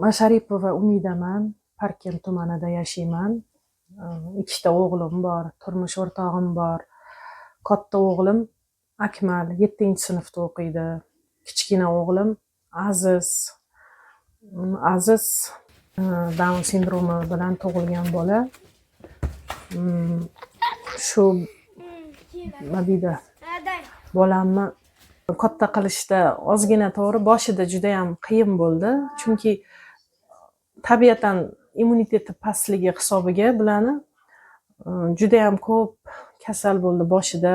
Masharipova Umidaman, Parkent tumanida yashayman. Ikkita o'g'lim bor, turmush o'rtog'im bor. Katta o'g'lim Akmal 7-sinfda o'qiydi. Kichkina o'g'lim Aziz Down sindromi bilan tug'ilgan bola. Shu nima deydi, bolamni katta qilishda ozgina to'g'ri boshida juda ham qiyin bo'ldi, chunki tabiatan immuniteti pastligi hisobiga bularni juda ham ko'p kasal bo'ldi boshida.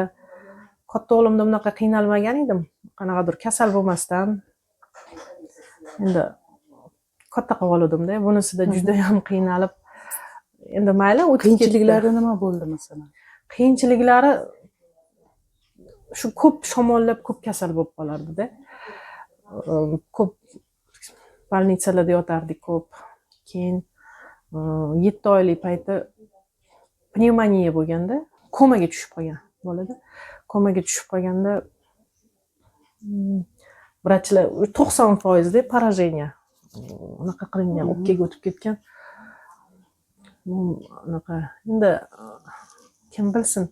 Katta o'g'limda bunaqa qiynalmagan edim, qanaqadir kasal bo'lmasdan. Endi katta qilib oldim-da, bunisida juda ham qiynalib. Endi mayli, qiyinchiliklari nima bo'ldi masalan? Qiyinchiliklari shu ko'p shamollab ko'p kasal bo'lib qolardi-da. Ko'p больницаlarda yotardik ko'p. Keyin 7 oylik payti pnevmoniya bo'lganda, komaga tushib qolgan bolada. Komaga tushib qolganda vrachlar 90% da поражение unaqa qilingan, o'pkaga o'tib ketgan. Unaqa endi kim bilsin,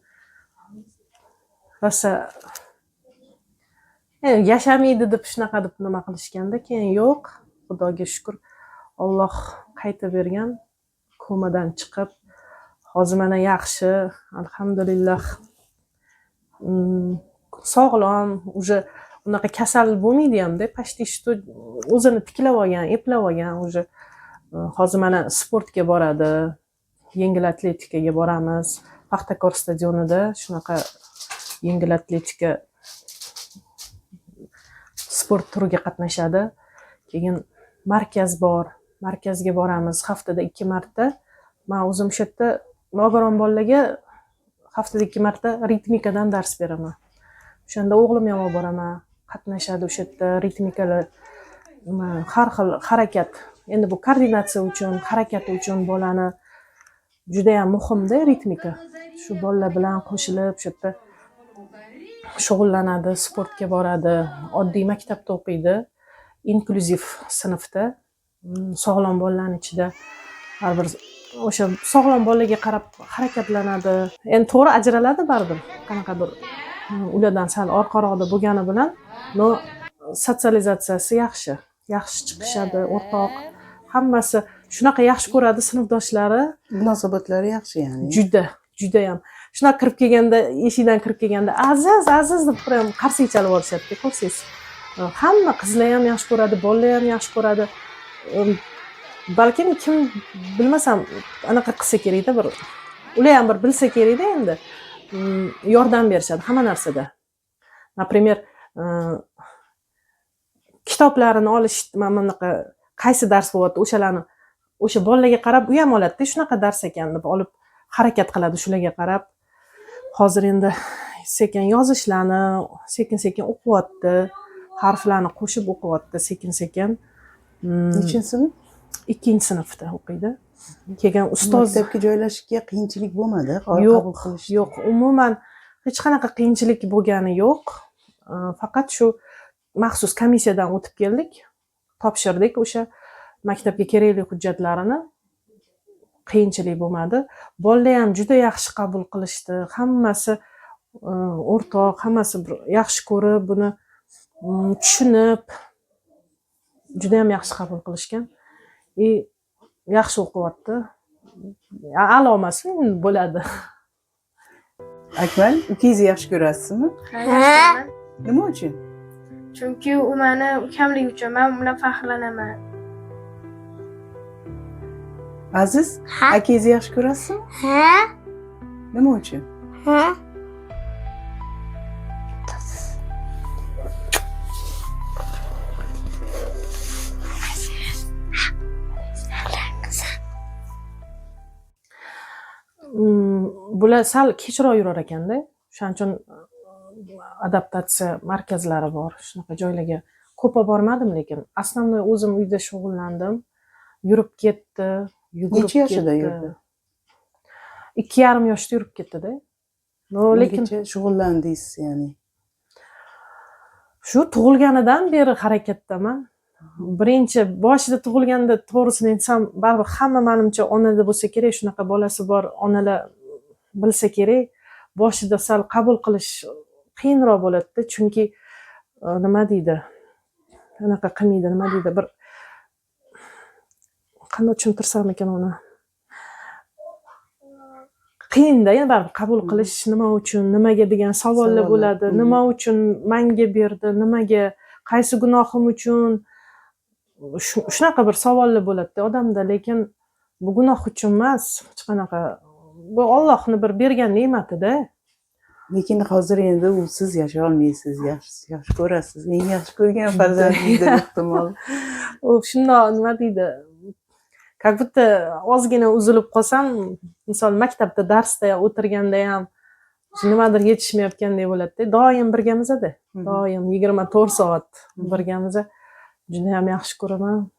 rosa yashamaydi deb shunaqa deb nima qilishganda, keyin yo'q, xudoga shukr, Alloh qaytib bergan, komadan chiqib, hozir mana yaxshi, alhamdulillah. Sog'lom, уже unaqa kasal bo'lmaydi ham-da, почти что o'zini tiklab olgan, eplab olgan, уже hozir mana sportga boradi, yengil atletikaga boramiz. Paxtakor stadionida shunaqa yengil atletika sport turiga qatnashadi. Keyin markaz bor, markazga boramiz haftada 2 marta. Men o'zim shu yerda nogiron bolalarga haftada 2 marta ritmikadan dars beraman. O'shanda o'g'lim ham olib boraman, qatnashadi o'sha yerda ritmikalar, har xil harakat. Endi bu koordinatsiya uchun, harakati uchun bolani juda ham muhimda ritmika. Shu bolalar bilan qo'shilib shu yerda shug'ullanadi, sportga boradi, oddiy maktabda o'qiydi, inklyuziv sinfda, sog'lom bolalarning ichida har bir o'sha sog'lom bolalarga qarab harakatlanadi. Endi to'g'ri ajraladi baribir, qanaqadir ulardan sal orqaroqda bo'lgani bilan, no sotsializatsiyasi yaxshi chiqishadi, o'rtoq, hammasi shunaqa yaxshi ko'radi sinfdoshlari, munosabatlari yaxshi ya'ni. Juda ham. Shunaqa kirib kelganda, eshikdan kirib kelganda Aziz deb ham qarsak chalib olishadi, ko'rsangiz. Hamma qizlar ham yaxshi ko'radi, bolalar ham yaxshi ko'radi. Balkim kim bilmasam, anaqa qilsa kerak-da, bir ular ham bir bilsa kerak-da endi. Yordam berishadi hamma narsada. Например, kitoblarini olish, mana bunaqa qaysi dars bo'lyapti, o'shalarni o'sha bolalarga qarab u ham oladi-da, shunaqa dars ekan deb olib harakat qiladi shularga qarab. Hozir endi sekin yozishlarni sekin o'qiyapti, harflarni qo'shib o'qiyapti sekin. Nechinchi sinf? 2-sinfda o'qiydi. Keyin ustoz maktabga joylashishga qiyinchilik bo'lmadi? Yo'q, umuman hech qanaqa qiyinchilik bo'lgani yo'q. Faqat shu maxsus komissiyadan o'tib keldik, topshirdik o'sha maktabga kerakli hujjatlarini. Qiyinchilik bo'lmadi. Bolalar ham juda yaxshi qabul qilishdi. Hammasi o'rtoq, hammasi yaxshi ko'rib, buni tushunib, juda ham yaxshi qabul qilishgan. Yaxshi o'qiyapti. A'lo emasmi, bo'ladi. Akmal, ukangizni yaxshi ko'rasizmi? Ha. Nima uchun? Chunki u meni ukamlik uchun, men bilan faxrlanaman. Aziz, akangizni yaxshi ko'rasizmi? Ha? Nima uchun? Ha? Bular sal kechroq yurar ekanda. Shuning uchun adaptatsiya markazlari bor. Shunaqa joylarga ko'p bormadim, lekin asosiy o'zim uyda shug'ullandim. Yurib ketdi, yugurib ketdi. Necha yoshida yurdi? 2,5 yoshda yurib ketdi-da. Lekin shug'ullandingiz ya'ni. Shu tug'ilganidan beri harakatdaman. birinchi boshida tug'ilganda to'g'risini aytsam baribir hamma manimcha onada bo'lsa kerak, shunaqa bolasi bor onalar bilsa kerak. Boshida sal qabul qilish qiyinroq bo'ladi, chunki nima deydi, anaqa qilmaydi, nima deydi, bir qanday tushuntirsam ekan uni, qiyinda, yana baribir qabul qilish, nima uchun, nimaga degan savollar bo'ladi, nima uchun menga berdi, nimaga, qaysi gunohim uchun, shunaqa bir savollar bo'ladi odamda, lekin bu gunoh uchun emas, hech qanaqa, bu Allohning bir bergan ne'mati-da. Lekin hozir endi usiz yasha olmaysiz, yaxshi ko'rasiz. Eng yaxshi ko'rgan farzandingizdir ehtimol. U shundoq nima deydi, как будто ozgina uzilib qolsam, misol maktabda darsda o'tirganda ham nimadir yetishmayotgandek bo'ladi-da. Doim birgamiz-da. Doim 24 soat birgamiz. Juda ham yaxshi ko'raman.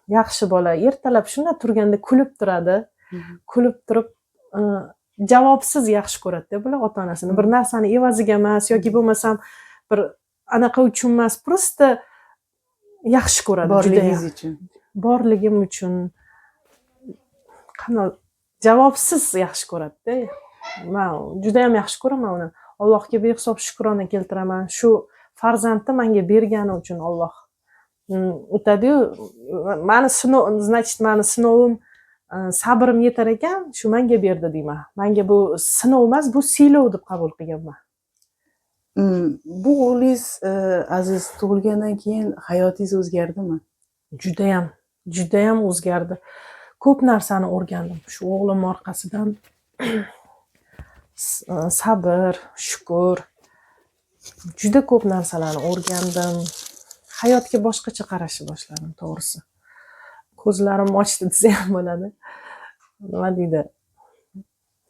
Yaxshi bola. Ertalab shunda turganda kulib turadi. Kulib turib javobsiz yaxshi ko'radi-da bular ota-onasini. Bir narsani evaziga emas yoki bo'lmasam bir anaqa uchun emas, просто yaxshi ko'radi juda ham. Borligim uchun. Qanday javobsiz yaxshi ko'radi-da. Men juda ham yaxshi ko'raman uni. Allohga behisob shukrona keltiraman. Shu farzandni menga bergani uchun Alloh. O'tadi-yu, meni sinovim, sabrim yetar ekan, shu menga berdi deyman. Menga bu sinov emas, bu siylov deb qabul qilganman. Bu o'g'lingiz Aziz tug'ilgandan keyin hayotingiz o'zgardimi? Juda ham o'zgardi. Ko'p narsani o'rgandim shu o'g'lim orqasidan. Sabr, shukr. Juda ko'p narsalarni o'rgandim. Hayotga boshqacha qarashni boshladim, to'g'risi. Ko'zlarim ochdi desa ham bo'ladi. Nima deydi?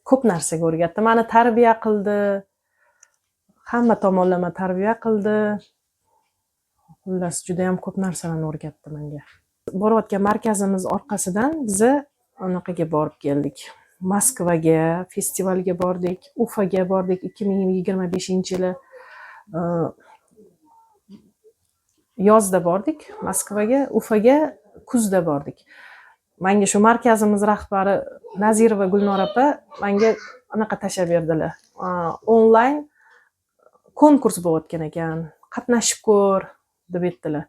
Ko'p narsaga o'rgatdi. Meni tarbiya qildi. Hamma tomonlama tarbiya qildi. Xullas, juda ham ko'p narsalarni o'rgatdi menga. Borayotgan markazimiz orqasidan biz anaqaga borib keldik. Moskvaga, festivalga bordik, Ufaga bordik 2025-yili. Yozda bordik Moskvaga, Ufaga kuzda bordik. Menga shu markazimiz rahbari Nazirova Gulnor opa menga anaqa tashlab berdilar. Onlayn konkurs bo'layotgan ekan, qatnashib ko'r deb aytdilar.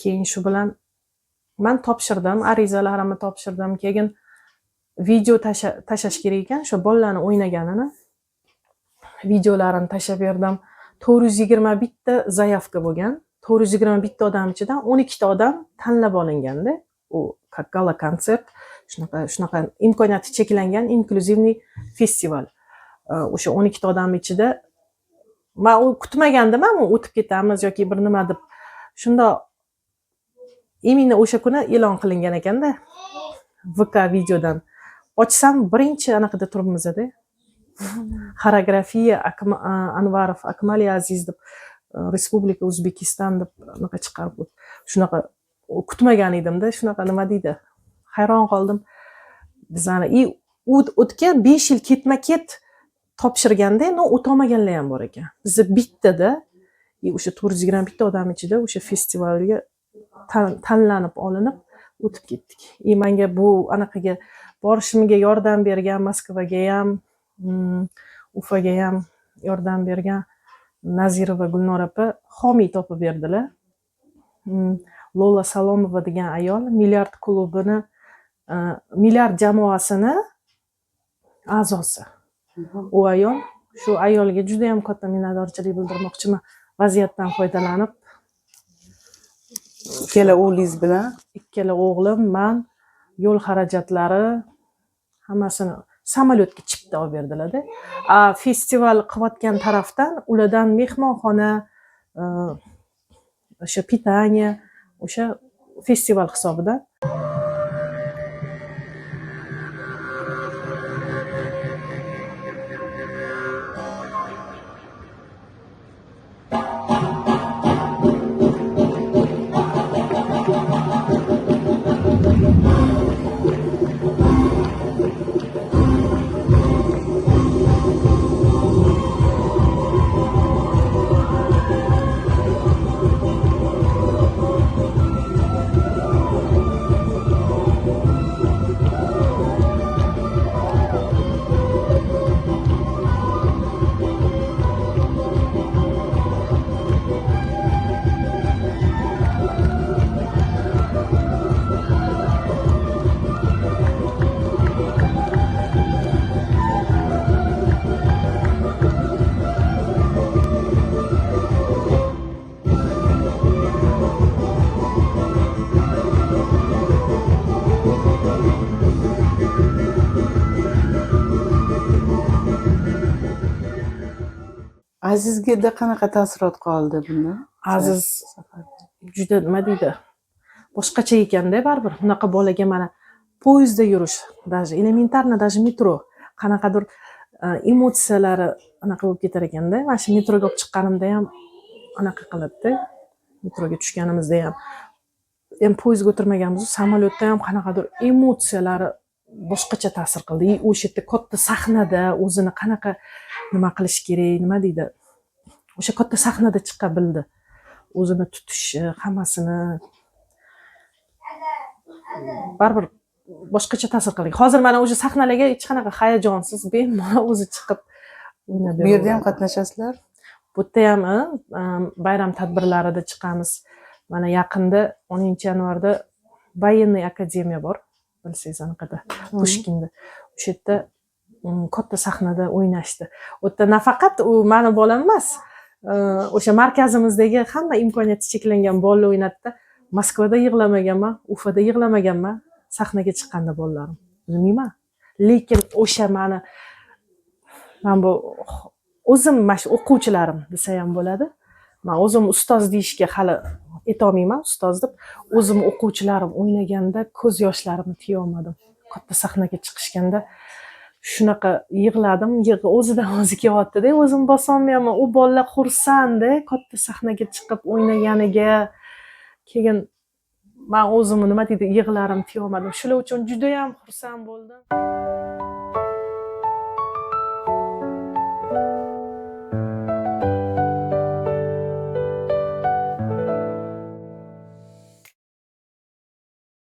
Keyin shu bilan men topshirdim, arizalarimni topshirdim. Keyin video tashlash kerak ekan, shu bolalarni o'ynaganini. Videolarini tashlab berdim. 421 ta zayavka bo'lgan. 421 ta odam ichidan 12 ta odam tanlab olinganda, u gala konsert, shunaqa imkoniyati cheklangan inkluzivniy festival. O'sha 12 ta odam ichida men u kutmagandim, o'tib ketamiz yoki bir nima deb. Shunda imенно o'sha kuni e'lon qilingan ekanda VK videodan. Ochsam birinchi anaqada turibmiz-da. Xoreografiya Anvarov Akmali Aziz deb Respublika O'zbekiston deb anaqa chiqarib, shunaqa kutmagan edim-da, shunaqa nima deydi. Hayron qoldim. Bizani o'tgan 5 yil ketma-ket topshirganda, o'tolmaganlar ham bor ekan. Biz bittada o'sha 421 ta odam ichida o'sha festivalga tanlanib olinib o'tib ketdik. Menga bu anaqaga borishimga yordam bergan, Moskvaga ham, Ufaga ham yordam bergan Nazirova Gulnor opa homiy topib berdilar. Lola Salomova degan ayol Milliard klubini, Milliard jamoasini a'zosi. U ayol, shu ayolga juda ham katta minnatdorchilik bildirmoqchiman. Vaziyatdan foydalanib ikkala o'g'lingiz bilan, ikkala o'g'lim, men yo'l xarajatlari hammasini samolyotga chipta olib berdilar-da. Festival qilayotgan tarafdan ulardan mehmonxona, o'sha pitaniya, o'sha festival hisobidan. Azizga qanaqa taassurot qoldi bundan? Aziz juda nima deydi, boshqacha ekanda baribir. Bunaqa bolaga mana poyezdda yurish, даже elementarno, даже metro qanaqadir emotsiyalari anaqa bo'lib ketar ekanda. Mana shu metroga olib chiqqanimda ham anaqa qiladi-da. Metroga tushganimizda ham poyezdga o'tirmaganmiz, samolyotda ham qanaqadir emotsiyalari boshqacha ta'sir qildi. O'sha yerda katta sahnada o'zini qanaqa nima qilish kerak, nima deydi, o'sha katta sahnada chiqa bildi. O'zini tutishi, hammasini baribir boshqacha ta'sir qildi. Hozir mana o'sha sahnalarga hech qanaqa hayajonsiz bemalol o'zi chiqib o'ynab Bu yerda ham qatnashasizlar? Bu yerda ham bayram tadbirlarida chiqamiz. Mana yaqinda 10-yanvarda Военный akademiya bor, bilsangiz anaqada, Pushkinda. O'sha yerda katta sahnada o'ynashdi. U yerda nafaqat u mani bolam emas, o'sha markazimizdagi hamma imkoniyati cheklangan bolalar o'ynatdi. Moskvada yig'lamaganman, Ufada yig'lamaganman sahnaga chiqqanda bolalarim. Bilmayman. Lekin o'sha men bu o'zim mana shu o'quvchilarim desa ham bo'ladi. Men o'zim ustoz deyishga hali etolmayman, ustoz deb. O'zim o'quvchilarim o'ynaganda ko'z yoshlarimni tiya olmadim. Katta sahnaga chiqishganda shunaqa yig'ladim, yig'i o'zidan o'zi kelyapti-da, o'zim bosolmayman. U bolalar xursand-da, katta sahnaga chiqib o'ynaganiga. Keyin men o'zimni nima deydi, yig'larim tiya olmadim. Shular uchun juda ham xursand bo'ldim.